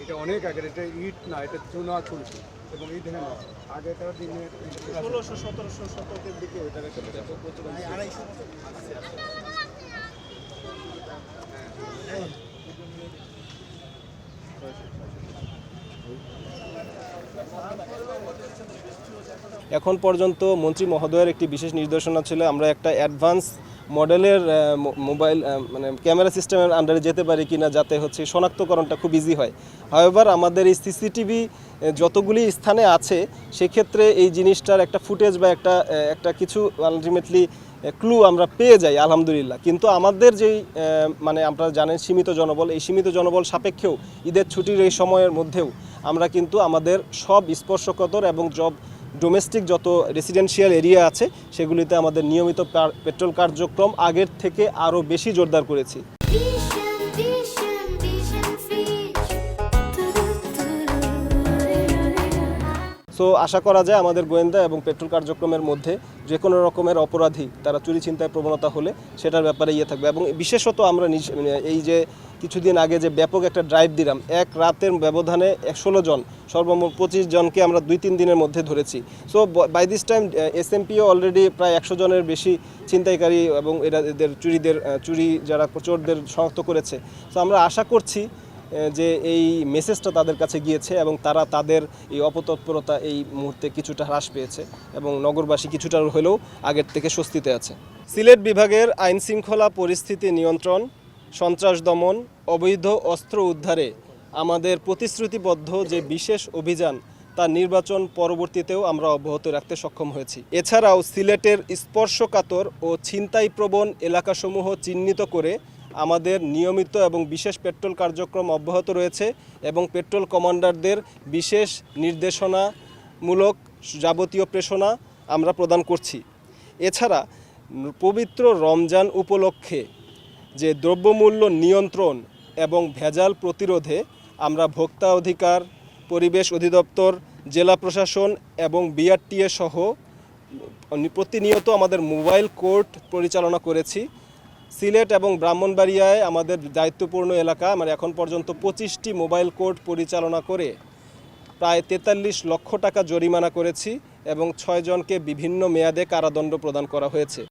এটা অনেক আগের, এটা ইট না, এটা চুনা চুলছে। এবং এই দেখেন আগেকার দিনে 1600-1700 শতকের দিকে এটা একটা প্রচলন ছিল। এখন পর্যন্ত মন্ত্রী মহোদয়ের একটি বিশেষ নির্দেশনা ছিল আমরা একটা অ্যাডভান্স মডেলের মোবাইল মানে ক্যামেরা সিস্টেমের আন্ডারে যেতে পারি কিনা, যাতে হচ্ছে শনাক্তকরণটা খুব ইজি হয়। হাওয়েভার আমাদের এই সিসিটিভি যতগুলি স্থানে আছে সেক্ষেত্রে এই জিনিসটার একটা ফুটেজ বা একটা কিছু আলটিমেটলি ক্লু আমরা পেয়ে যাই আলহামদুলিল্লাহ। কিন্তু আমাদের যেই মানে আপনারা জানেন সীমিত জনবল, এই সীমিত জনবল সাপেক্ষেও ঈদের ছুটির এই সময়ের মধ্যেও আমরা কিন্তু আমাদের সব স্পর্শকাতর এবং ডোমেস্টিক যত রেসিডেন্সিয়াল এরিয়া আছে সেগুলিতে আমাদের নিয়মিত পেট্রোল কার্যক্রম আগের থেকে আরও বেশি জোরদার করেছি। সো আশা করা যায় আমাদের গোয়েন্দা এবং পেট্রোল কার্যক্রমের মধ্যে যে কোনো রকমের অপরাধী তারা চুরি ছিনতাই প্রবণতা হলে সেটার ব্যাপারে থাকবে। এবং বিশেষত আমরা এই যে কিছুদিন আগে যে ব্যাপক একটা ড্রাইভ দিলাম, এক রাতের ব্যবধানে 16 জন সর্বমোট 25 জনকে আমরা 2-3 দিনের মধ্যে ধরেছি। So by this time SMPO already প্রায় 100 জনের বেশি ছিনতাইকারী এবং এদের চুরি যারা চোরদের শনাক্ত করেছে। সো আমরা আশা করছি যে এই মেসেজটা তাদের কাছে গিয়েছে এবং তারা তাদের এই অপতৎপরতা এই মুহূর্তে কিছুটা হ্রাস পেয়েছে এবং নগরবাসী কিছুটা হলেও আগের থেকে স্বস্তিতে আছে। সিলেট বিভাগের আইনশৃঙ্খলা পরিস্থিতি নিয়ন্ত্রণ, সন্ত্রাস দমন, অবৈধ অস্ত্র উদ্ধারে আমাদের প্রতিশ্রুতিবদ্ধ যে বিশেষ অভিযান তা নির্বাচন পরবর্তীতেও আমরা অব্যাহত রাখতে সক্ষম হয়েছি। এছাড়াও সিলেটের স্পর্শকাতর ও ছিনতাইপ্রবণ এলাকাসমূহ চিহ্নিত করে আমাদের নিয়মিত এবং বিশেষ পেট্রোল কার্যক্রম অব্যাহত রয়েছে এবং পেট্রোল কমান্ডারদের বিশেষ নির্দেশনামূলক যাবতীয় প্রেষণা আমরা প্রদান করছি। এছাড়া পবিত্র রমজান উপলক্ষে যে দ্রব্যমূল্য নিয়ন্ত্রণ এবং ভেজাল প্রতিরোধে আমরা ভোক্তা অধিকার, পরিবেশ অধিদপ্তর, জেলা প্রশাসন এবং বিআরটিএ সহ প্রতিনিয়ত আমাদের মোবাইল কোর্ট পরিচালনা করেছি। সিলেট এবং ব্রাহ্মণবাড়িয়ায় আমাদের দায়িত্বপূর্ণ এলাকা আমরা এখন পর্যন্ত 25টি মোবাইল কোর্ট পরিচালনা করে প্রায় 43 লক্ষ টাকা জরিমানা করেছি এবং 6 জনকে বিভিন্ন মেয়াদে কারাদণ্ড প্রদান করা হয়েছে।